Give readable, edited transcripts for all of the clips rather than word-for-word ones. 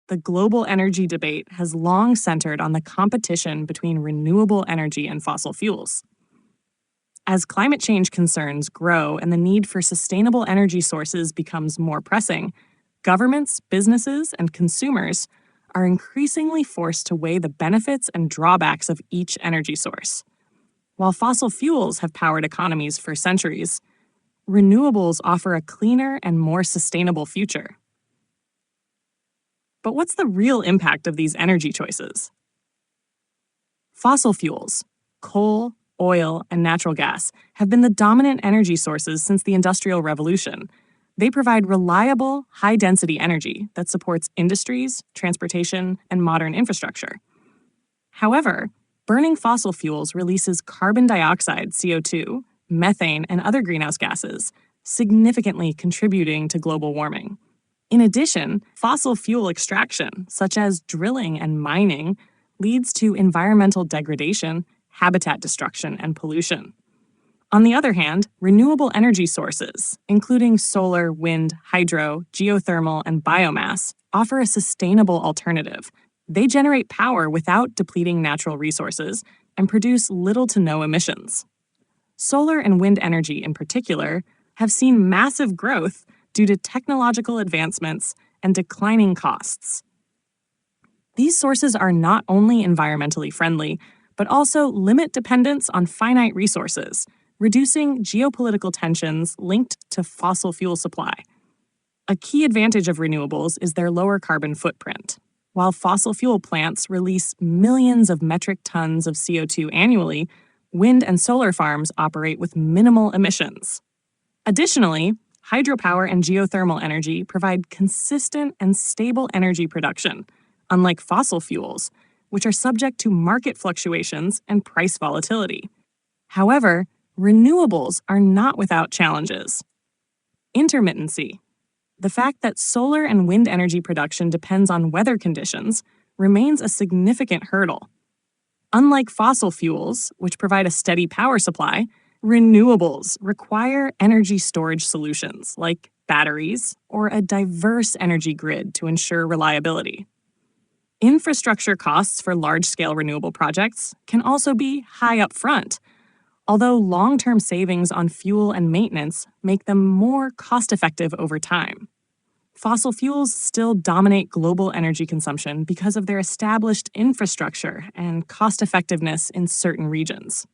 the global energy debate has long centered on the competition between renewable energy and fossil fuels. As climate change concerns grow and the need for sustainable energy sources becomes more pressing, governments, businesses, and consumers are increasingly forced to weigh the benefits and drawbacks of each energy source. While fossil fuels have powered economies for centuries, renewables offer a cleaner and more sustainable future. But what's the real impact of these energy choices? Fossil fuels, coal, oil, and natural gas, have been the dominant energy sources since the Industrial Revolution. They provide reliable, high-density energy that supports industries, transportation, and modern infrastructure. However, burning fossil fuels releases carbon dioxide, CO2, methane, and other greenhouse gases, significantly contributing to global warming. In addition, fossil fuel extraction, such as drilling and mining, leads to environmental degradation, habitat destruction, and pollution. On the other hand, renewable energy sources, including solar, wind, hydro, geothermal, and biomass, offer a sustainable alternative. They generate power without depleting natural resources and produce little to no emissions. Solar and wind energy, in particular, have seen massive growth due to technological advancements and declining costs. These sources are not only environmentally friendly, but also limit dependence on finite resources, reducing geopolitical tensions linked to fossil fuel supply. A key advantage of renewables is their lower carbon footprint. While fossil fuel plants release millions of metric tons of CO2 annually, wind and solar farms operate with minimal emissions. Additionally, hydropower and geothermal energy provide consistent and stable energy production, unlike fossil fuels, which are subject to market fluctuations and price volatility. However, renewables are not without challenges. Intermittency. The fact that solar and wind energy production depends on weather conditions remains a significant hurdle. Unlike fossil fuels, which provide a steady power supply, renewables require energy storage solutions like batteries or a diverse energy grid to ensure reliability. Infrastructure costs for large-scale renewable projects can also be high up front, although long-term savings on fuel and maintenance make them more cost-effective over time. Fossil fuels still dominate global energy consumption because of their established infrastructure and cost-effectiveness in certain regions.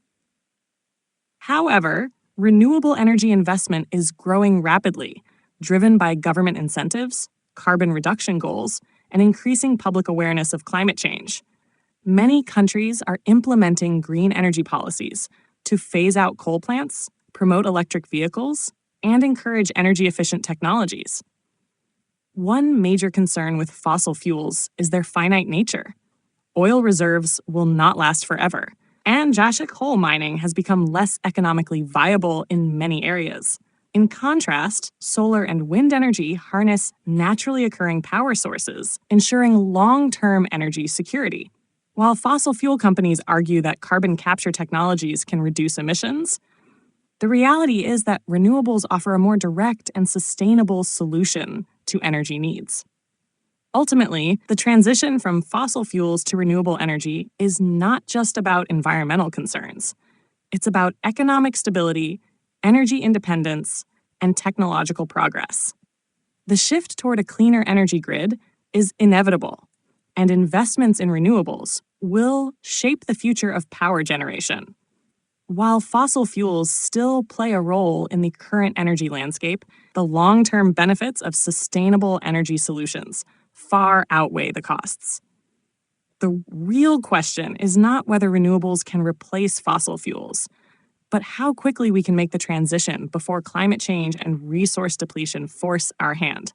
However, renewable energy investment is growing rapidly, driven by government incentives, carbon reduction goals, and increasing public awareness of climate change. Many countries are implementing green energy policies to phase out coal plants, promote electric vehicles, and encourage energy-efficient technologies. One major concern with fossil fuels is their finite nature. Oil reserves will not last forever, and jurassic coal mining has become less economically viable in many areas. In contrast, solar and wind energy harness naturally occurring power sources, ensuring long-term energy security. While fossil fuel companies argue that carbon capture technologies can reduce emissions, the reality is that renewables offer a more direct and sustainable solution to energy needs. Ultimately, the transition from fossil fuels to renewable energy is not just about environmental concerns. It's about economic stability, energy independence, and technological progress. The shift toward a cleaner energy grid is inevitable, and investments in renewables will shape the future of power generation. While fossil fuels still play a role in the current energy landscape, the long-term benefits of sustainable energy solutions far outweigh the costs. The real question is not whether renewables can replace fossil fuels, but how quickly we can make the transition before climate change and resource depletion force our hand.